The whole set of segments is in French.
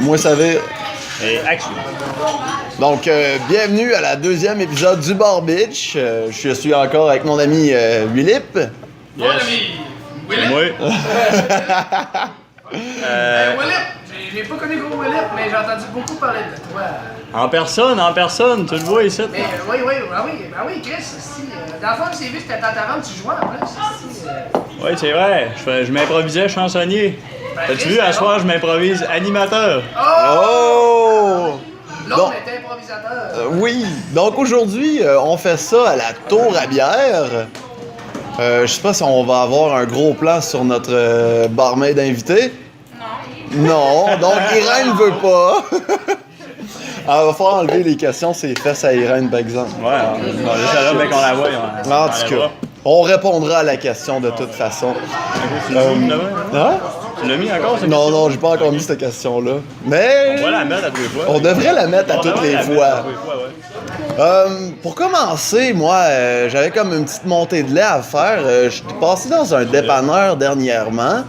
Moi, ça va. Et action. Donc, bienvenue à la deuxième épisode du Bar Bitch. Je suis encore avec mon ami Willip. Mon ami Willip. Moi. Willip, j'ai pas connu gros Willip, mais j'ai entendu beaucoup parler de toi. En personne, tu le vois ici. Mais oui, Chris, aussi. Dans le fond, j'ai vu que t'étais en taverne, tu jouais en plus. Aussi, Oui, c'est vrai. Je m'improvisais chansonnier. T'as-tu vu, à soir, je m'improvise animateur. Oh! L'autre était improvisateur. Oui. Donc, aujourd'hui, on fait ça à la tour à bière. Je sais pas si on va avoir un gros plan sur notre barmaid invité. Non. Non, donc Irène veut pas. Elle va falloir enlever les questions, c'est fesses à Irène, par exemple. Ouais, on va laisser là, mais qu'on la voit. En tout cas, on répondra à la question de toute façon. Hein? Tu l'as mis encore, cette Non, question? non, j'ai pas encore mis cette question-là. Mais On va la mettre à tous les fois. on devrait la mettre à toutes les fois. Ouais. Pour commencer, moi, j'avais comme une petite montée de lait à faire. Je suis passé dans un dépanneur dernièrement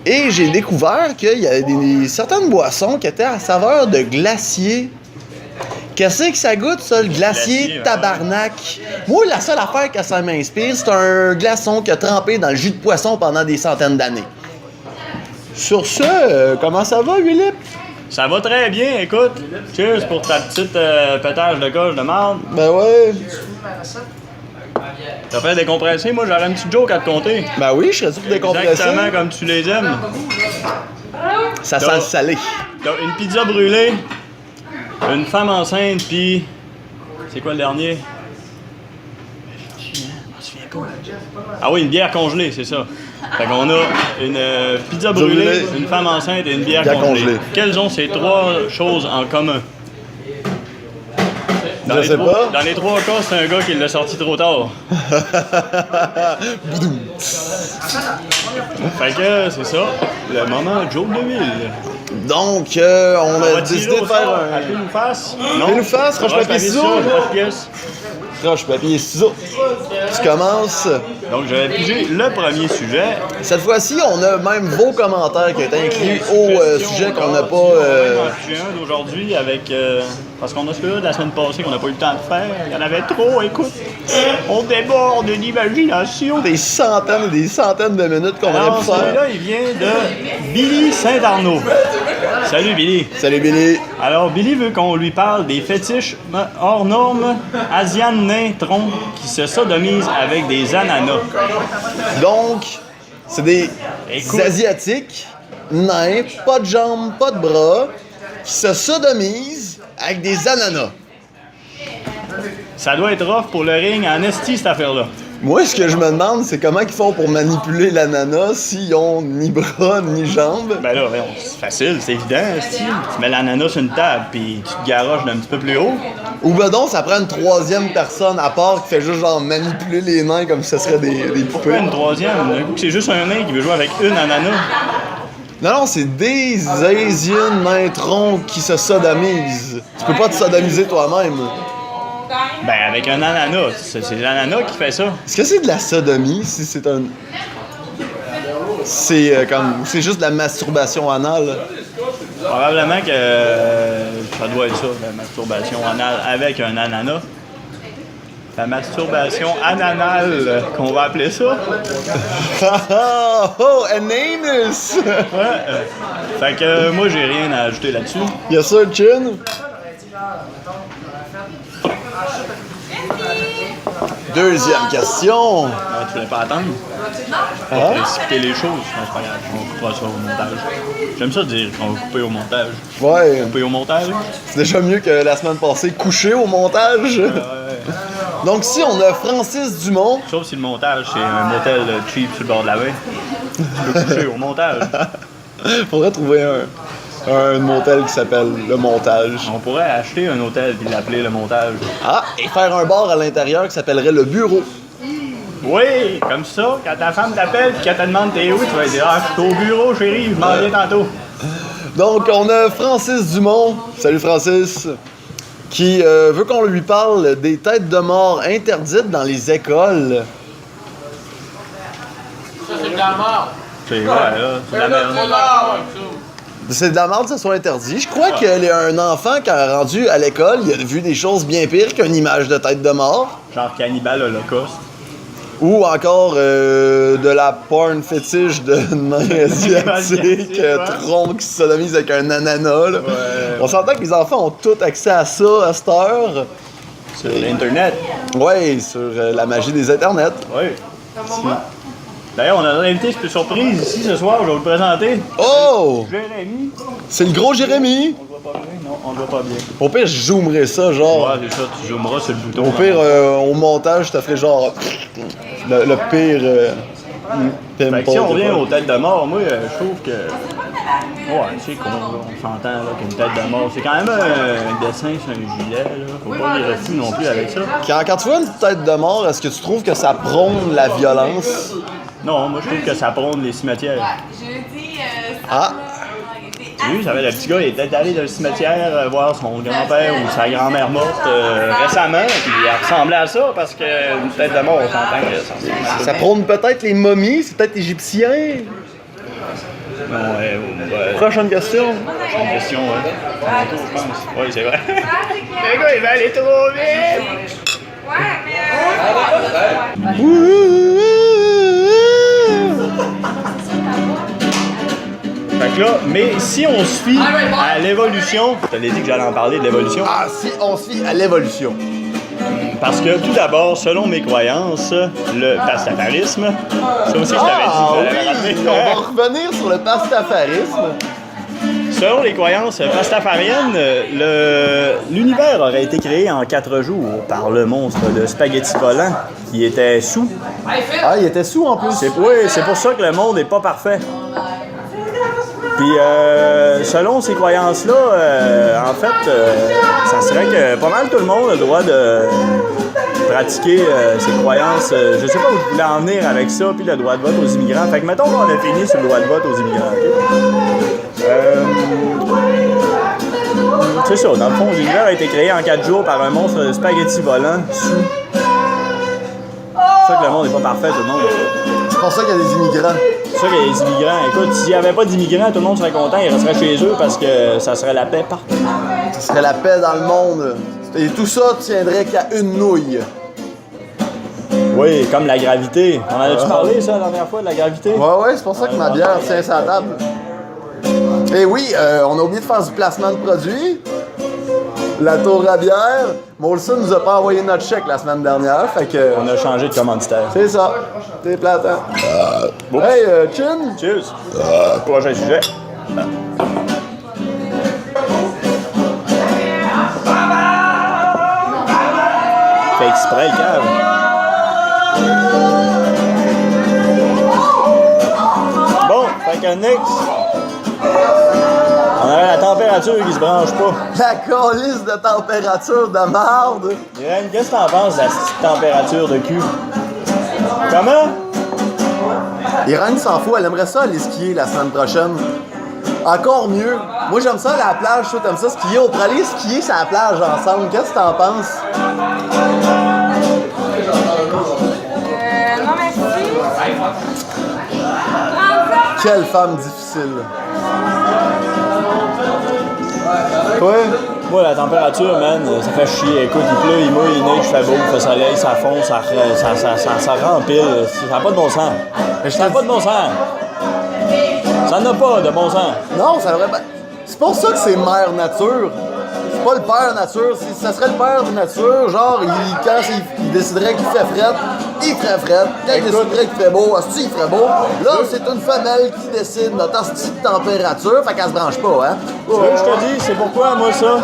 et j'ai découvert qu'il y avait certaines boissons qui étaient à saveur de glacier. Qu'est-ce que ça goûte, ça, le glacier Glacier, tabarnak? Moi, la seule affaire que ça m'inspire, c'est un glaçon qui a trempé dans le jus de poisson pendant des centaines d'années. Sur ce, comment ça va, Willip? Ça va très bien, écoute. Cheers pour ta petite pétage de coche de marde. Ben ouais. T'as fait décompresser, moi j'aurais une petite joke à te conter. Ben oui, je serais sûr pour décompresser. Exactement comme tu les aimes. Ça sent le salé. Donc, une pizza brûlée, une femme enceinte, puis. C'est quoi le dernier? Ah oui, une bière congelée, c'est ça. Fait qu'on a une pizza brûlée, une femme enceinte et une bière congelée. Quelles ont ces trois choses en commun? Je sais pas. Dans les trois cas, c'est un gars qui l'a sorti trop tard. Boudoum. Fait que c'est ça, le moment joke de ville. Donc, on a va décidé tirer de au faire sort, un... à pile ou face? Pile ou face, roche, papier, ciseaux? pas de pièce. Roche, papier, ciseaux. Tu commences. Donc, j'avais pigé le premier sujet. Cette fois-ci, on a même vos commentaires qui ont été inclus au sujet qu'on n'a pas... J'ai un d'aujourd'hui avec... parce qu'on a celui-là de la semaine passée qu'on n'a pas eu le temps de faire. Il y en avait trop, écoute. On déborde d'imagination. Des centaines et des centaines de minutes qu'on aurait Alors, pu faire. celui-là, il vient de Billy Saint-Arnaud. Salut, Billy. Salut, Billy. Alors, Billy veut qu'on lui parle des fétiches hors normes asianes nains troncs qui se sodomisent avec des ananas. Donc, c'est des Écoute. Asiatiques, nains, pas de jambes, pas de bras, qui se sodomisent avec des ananas. Ça doit être rough pour le ring en esti, cette affaire-là. Moi, ce que je me demande, c'est comment ils font pour manipuler l'ananas s'ils ont ni bras ni jambes. Ben là, voyons, c'est facile, c'est évident, esti. Tu mets l'ananas sur une table, puis tu te garoches d'un petit peu plus haut. Ou ben donc, ça prend une troisième personne à part qui fait juste genre manipuler les nains comme si ce serait des Pourquoi poupées. une troisième? D'un coup, c'est juste un nain qui veut jouer avec une ananas. Non, c'est des Asian nains troncs qui se sodomisent. Tu peux pas te sodomiser toi-même. Ben, avec un ananas. C'est l'ananas qui fait ça. Est-ce que c'est de la sodomie si c'est un... C'est comme... C'est juste de la masturbation anale. Probablement que ça doit être ça, la masturbation anale avec un ananas. La masturbation ananale, qu'on va appeler ça. Oh, an anus! Ouais. Fait que moi, j'ai rien à ajouter là-dessus. Yes sir, Chin? Deuxième question. Tu voulais pas attendre? Hein? Précipiter les choses. Non, c'est pas grave, on coupera ça au montage. J'aime ça dire qu'on va couper au montage. Ouais, Couper au montage? c'est déjà mieux que la semaine passée, couché au montage. Ouais. Donc si on a Francis Dumont, Sauf si le montage, c'est un motel cheap sur le bord de la rue. Tu peux coucher au montage. faudrait trouver un motel qui s'appelle Le Montage. On pourrait acheter un hôtel et l'appeler le montage. Ah, et faire un bar à l'intérieur qui s'appellerait Le Bureau. Oui, comme ça, quand ta femme t'appelle et qu'elle te demande t'es où, tu vas dire ah, je suis au bureau, chérie, je m'en viens tantôt. Donc on a Francis Dumont, salut Francis, qui veut qu'on lui parle des têtes de mort interdites dans les écoles. Ça, c'est de la mort. C'est vrai, là, c'est de la merde. C'est de la mort, ça. C'est de la merde que ça soit interdit. Je crois qu'un enfant, quand il est rendu à l'école, il a vu des choses bien pires qu'une image de tête de mort. Genre Cannibal Holocaust. Ou encore de la porn fétiche de nains asiatiques, tronc qui se sodomise avec un ananas. Là. Ouais. On s'entend que les enfants ont tout accès à ça à cette heure. Sur l'Internet. Ouais, sur la magie des internets. Oui. D'ailleurs, on a un invité surprise ici ce soir, je vais vous le présenter. Oh! Jérémy. C'est le gros Jérémy. On le voit pas bien? Non, on le voit pas bien. Au pire, je zoomerais ça, genre. Ouais, c'est ça, tu zoomeras sur le bouton. Au pire, au montage, je te ferais genre. Le pire. Fait que si on revient aux têtes de mort, moi, je trouve que. Ouais, tu sais, on s'entend là, qu'une tête de mort, c'est quand même un dessin sur un gilet, là. Faut pas virer fou non plus avec ça. Quand tu vois une tête de mort, est-ce que tu trouves que ça prône la violence? Non, moi, je trouve que ça prône les cimetières. Ah! Tu as vu, ça avait le petit gars, il était allé dans le cimetière voir son grand-père ou sa grand-mère morte récemment, puis il ressemblait à ça parce qu'une tête de mort, on s'entend que ça ressemble à Ça prône peut-être les momies, c'est peut-être égyptien. Ouais. Prochaine question. C'est une question, ouais. Je pense. Oui, c'est vrai. Le gars, il va aller trop vite! Fait que là, mais si on se fie à l'évolution, je te l'ai dit que j'allais en parler de l'évolution, Ah, si on se fie à l'évolution. parce que tout d'abord, selon mes croyances, le pastafarisme, ça aussi je t'avais dit, Ah je l'avais rappelé. oui, on va revenir sur le pastafarisme. Selon les croyances pastafariennes, l'univers aurait été créé en 4 jours par le monstre de spaghetti volant qui était sous. Ah, il était sous en plus. Oui, c'est pour ça que le monde n'est pas parfait. Puis, selon ces croyances-là, en fait, ça serait que pas mal tout le monde a le droit de pratiquer ses croyances. Je sais pas où je voulais en venir avec ça, puis le droit de vote aux immigrants. Fait que mettons qu'on a fini sur le droit de vote aux immigrants. Okay? C'est ça, dans le fond, l'univers a été créé en 4 jours par un monstre de spaghetti volant sous. C'est pour ça que le monde n'est pas parfait, tout le monde. C'est pour ça qu'il y a des immigrants. C'est ça qu'il y a des immigrants. Écoute, s'il n'y avait pas d'immigrants, tout le monde serait content, ils resteraient chez eux parce que ça serait la paix partout. Ce serait la paix dans le monde. Et tout ça tiendrait qu'à une nouille. Oui, comme la gravité. On en a-tu parlé, ça, la dernière fois, de la gravité? Ouais, c'est pour ça que ma bière tient sa table. Et oui, on a oublié de faire du placement de produits. La tour à bière. Molson nous a pas envoyé notre chèque la semaine dernière, fait que... On a changé de commanditaire. C'est ça. T'es platant. Hey, Chin. Cheers! Prochain sujet. Fait exprès, le cave. Bon, fait que next. On avait la température qui se branche pas. La calice de température de marde. Irène, qu'est-ce que t'en penses de la petite température de cul? Comment? Irène s'en fout, elle aimerait ça aller skier la semaine prochaine. Encore mieux. Moi, j'aime ça aller à la plage, toi, t'aimes ça skier. On pourrait aller skier sur la plage ensemble. Qu'est-ce que t'en penses? Non, merci. Quelle femme difficile. Ouais. Moi, la température, man, ça fait chier. Écoute, il pleut, il mouille, il neige, il fait beau, il fait soleil, ça fond, ça rempile. Ça n'a pas de bon sens. Ça n'a pas de bon sens. Ça n'a pas de bon sens. Non, ça devrait pas. C'est pour ça que c'est mère nature. C'est pas le père nature. Si ça serait le père de nature, genre, quand il déciderait qu'il fait fret, il ferait fret. Quand il déciderait qu'il fait beau, il ferait beau. Là, c'est une femelle qui décide notre hostie de température, fait qu'elle se branche pas, hein. Tu veux que je te dis, c'est pourquoi, moi, ça?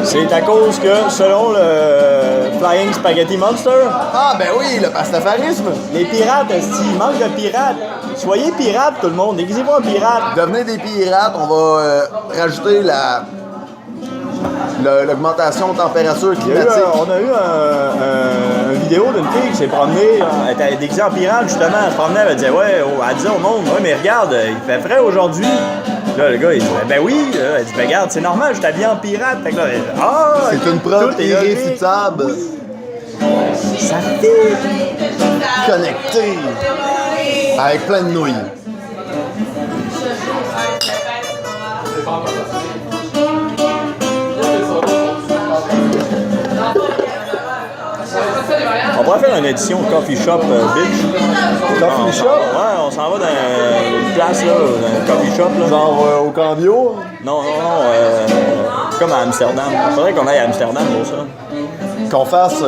C'est à cause que, selon le Flying Spaghetti Monster, Ah, ben oui, le pastafarisme. les pirates, il manque de pirates. Soyez pirates, tout le monde. Déguisez-vous en pirate. Devenez des pirates, on va rajouter l'augmentation de température climatique. On a eu une vidéo d'une fille qui s'est promenée, elle était déguisée en pirate justement, elle se promenait, elle disait elle disait au monde, ouais mais regarde, il fait frais aujourd'hui. Là le gars il dit ben oui, elle dit ben regarde, c'est normal, je t'habille en pirate. Fait que là, C'est une preuve tout est irréfutable. Ça fait. Connecté. Avec plein de nouilles. On pourrait faire une édition coffee shop bitch. Coffee shop? Ouais, on s'en va dans une place là, dans un coffee shop là. Genre au Cambio? Non, comme à Amsterdam. Faudrait qu'on aille à Amsterdam pour ça. Qu'on fasse, ouais.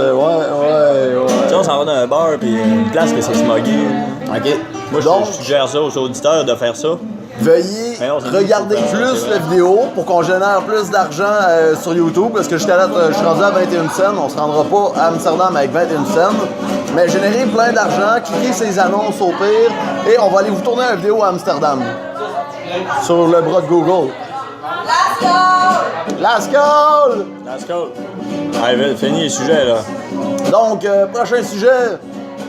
Tu sais, on s'en va dans un bar puis une place que c'est smoggy. OK. Moi, Donc, je suggère ça aux auditeurs de faire ça. veuillez Mais non, c'est regarder juste pour plus ça, la vidéo pour qu'on génère plus d'argent sur YouTube, parce que jusqu'à là, je suis rendu à 21 cents. On se rendra pas à Amsterdam avec 21 cents. Mais générer plein d'argent, cliquez ces annonces au pire, et on va aller vous tourner une vidéo à Amsterdam. Sur le bras de Google. Last call! Let's go! Allez, fini les sujets là. Donc, prochain sujet,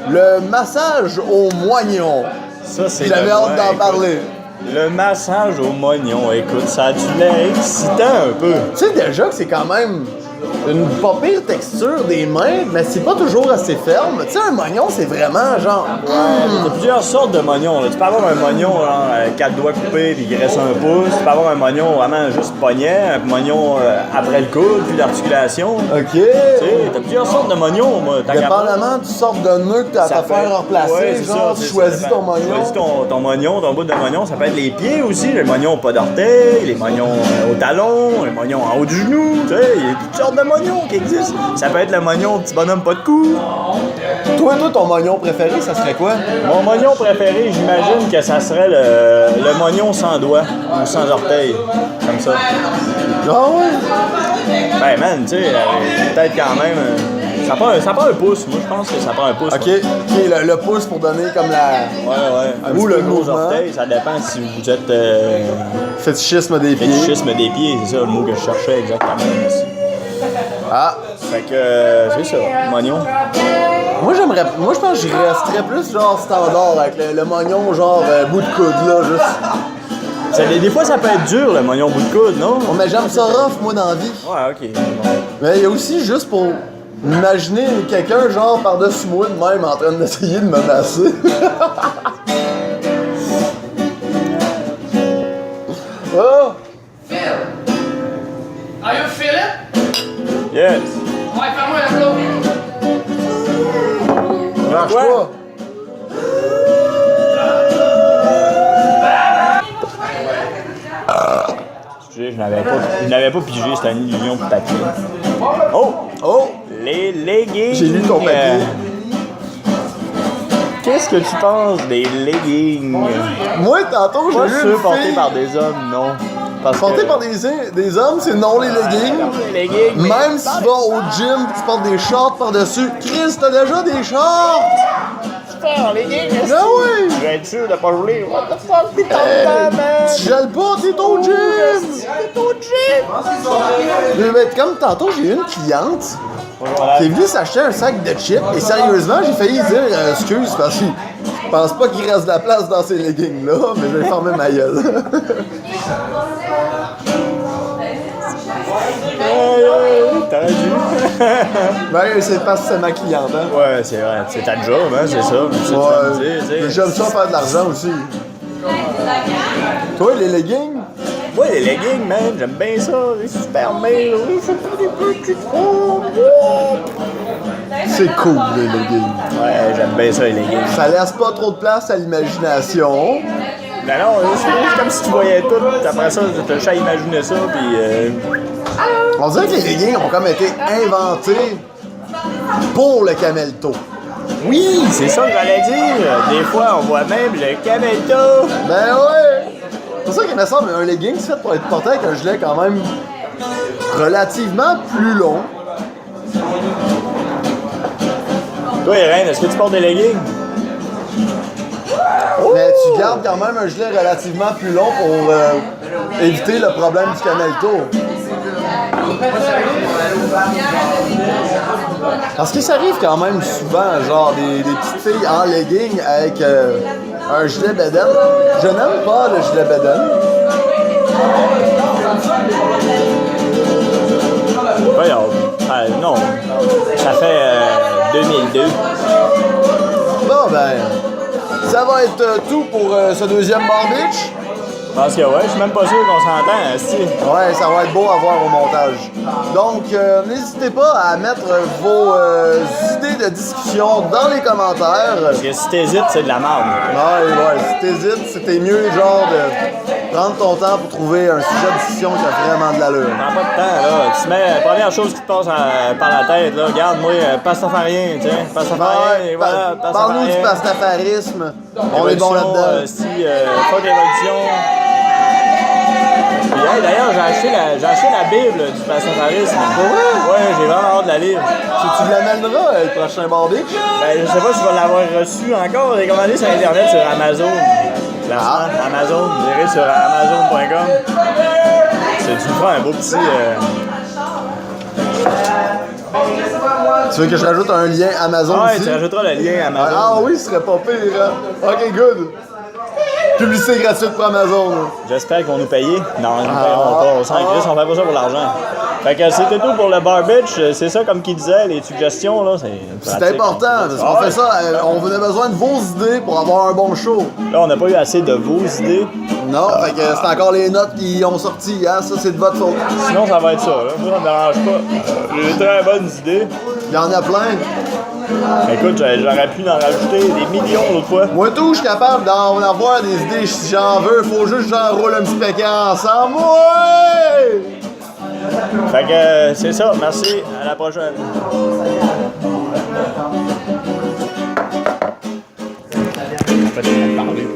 le massage au moignon. Ça, c'est J'avais le- hâte ouais, d'en écoute, parler. Le massage au moignon, écoute, ça a-tu l'air excitant un peu? Tu sais déjà que c'est quand même une pas pire texture des mains, mais c'est pas toujours assez ferme. Tu sais, un moignon, c'est vraiment genre... Il y a plusieurs sortes de moignons. Là. Tu peux avoir un moignon genre, 4 doigts coupés puis qui reste un pouce. Tu peux avoir un moignon vraiment juste poignet, un moignon après le coude, puis l'articulation. OK. Tu sais, t'as plusieurs sortes de moignons, moi. Tant qu'à pas. Dépendamment du sorte de nœud que t'as à Ça te peut faire être- remplacer, ouais, c'est genre, ça, tu c'est ça, choisis ça ton dépend. moignon. Tu choisis ton moignon, ton bout de moignon. Ça peut être les pieds aussi, les moignons pas d'orteil, les moignons au talon, les moignons en haut du genou. Tu sais, il y a toutes sortes de moignons qui existent. Ça peut être le moignon petit bonhomme pas de cou. Toi, ton moignon préféré, ça serait quoi? Mon moignon préféré, j'imagine que ça serait le moignon sans doigts ou sans orteil. Comme ça. Ah ouais? Ben man, tu sais, peut-être quand même. Ça prend un pouce. Moi, je pense que ça prend un pouce. OK. moi. OK, le pouce pour donner comme la... Ouais. Un Ou petit le peu de gros mouvement. orteil, ça dépend si vous êtes Fétichisme des pieds. fétichisme des pieds, c'est ça le mot que je cherchais exactement. Merci. Ah. Fait que c'est ça, moignon. Moi, je pense que j'y resterais plus genre standard avec le moignon genre bout de coude, là, juste. Des fois, ça peut être dur, le moignon bout de coude, non? Oh, mais j'aime ça rough, moi, dans la vie. Ouais, ok. Mais il y a aussi juste pour imaginer quelqu'un genre par-dessus moi de même en train d'essayer de me masser. Oh! Phil! Are you feeling? Yes. Ouais, fais-moi un blow. Marche Ouais. pas. Excusez, je n'avais pas pigé, c'était une illusion de papier. Oh! Oh! Les leggings! J'ai lu ton papier. Qu'est-ce que tu penses des leggings? Moi, tantôt, Pas j'ai vu ceux une portés fille... par des hommes, non. Parce Portés que- par des hommes, c'est non les leggings. Les leggings, mais- Même si tu vas au gym pis tu portes des shorts par-dessus. Chris, t'as déjà des shorts! Putain, les leggings! Ah oui! Je vais être sûr de pas rouler. What the fuck, t'es en dedans, man? Tu gèles pas, t'es au gym! T'es au gym! Mais comme tantôt, j'ai eu une cliente qui est venue s'acheter un sac de chips et sérieusement, j'ai failli dire excuse parce que je pense pas qu'il reste de la place dans ces leggings-là, mais je vais fermer ma gueule. T'aurais dû. Ben, c'est parce que c'est ma cliente, hein. Ouais, c'est vrai. C'est ta job, hein, c'est ça. C'est Ouais, ça que tu veux dire, tu sais. j'aime ça faire de l'argent aussi. Toi, les leggings? Moi, les leggings, man, j'aime bien ça. Les super mails, oui, je fais des petites robes. C'est cool, les leggings. Ouais, j'aime bien ça, les leggings. Ça laisse pas trop de place à l'imagination. Ben non, c'est comme si tu voyais tout. Après ça, t'as juste à imaginer ça, puis On dirait que les leggings ont comme été inventés pour le camelto. oui, c'est ça que j'allais dire. Des fois, on voit même le camelto. Ben ouais! C'est pour ça qu'il me semble un legging c'est fait pour être porté avec un gilet quand même relativement plus long. Toi, Irène, est-ce que tu portes des leggings? Mais tu gardes quand même un gilet relativement plus long pour éviter le problème du camelto. Parce que ça arrive quand même souvent, genre des petites filles en legging avec un gilet bedaine. Je n'aime pas le gilet bedaine. Voyons. Non. Ça fait 2002. Bon ben, ça va être tout pour ce deuxième Bar Bitch. Je pense que ouais, je suis même pas sûr qu'on s'entend, si. Ouais, ça va être beau à voir au montage. Donc, n'hésitez pas à mettre vos idées de discussion dans les commentaires. Parce que si t'hésites, c'est de la merde. Ouais, si t'hésites, c'était mieux genre de prendre ton temps pour trouver un sujet de discussion qui a vraiment de l'allure. Prends pas de temps, là. Tu mets la première chose qui te passe par la tête, là. Regarde, moi, pastafarien, tu sais. Pastafarien, et voilà, Parle-nous du pastafarisme. On est bon là-dedans. Fuck l'évolution. Puis, hey, d'ailleurs, j'ai acheté la Bible du pastafarisme. Ouais, j'ai vraiment hâte de la lire. Tu l'amèneras le prochain barbecue? Ben, je sais pas si je vais l'avoir reçu encore. J'ai commandé sur Internet sur Amazon. Amazon, vous irez sur amazon.com. Tu me feras un beau petit. Tu veux que je rajoute un lien Amazon Ouais, ici? tu rajouteras le lien Amazon. Ah oui, ce serait pas pire. Hein? Ok, good. Publicité gratuite pour Amazon. Là. J'espère qu'ils vont nous payer. Non, ils nous paieront pas. On s'en crisse, on fait pas ça pour l'argent. Fait que c'était tout pour le barbitch. C'est ça, comme qu'il disait, les suggestions, là, c'est important, parce qu'on fait ça, on a besoin de vos idées pour avoir un bon show. Là, on n'a pas eu assez de vos idées. Non, fait que c'est encore les notes qui ont sorti, hein? Ça, c'est de votre faute. Sinon, ça va être ça, là. Moi, ça me dérange pas. J'ai des très bonnes idées. Il y en a plein. Écoute, j'aurais pu en rajouter des millions l'autre fois. Moi, tout, je suis capable d'en avoir des idées si j'en veux. Faut juste que j'en roule un petit paquet ensemble. Ouais! Fait que c'est ça. Merci. À la prochaine. En fait, je vais parler.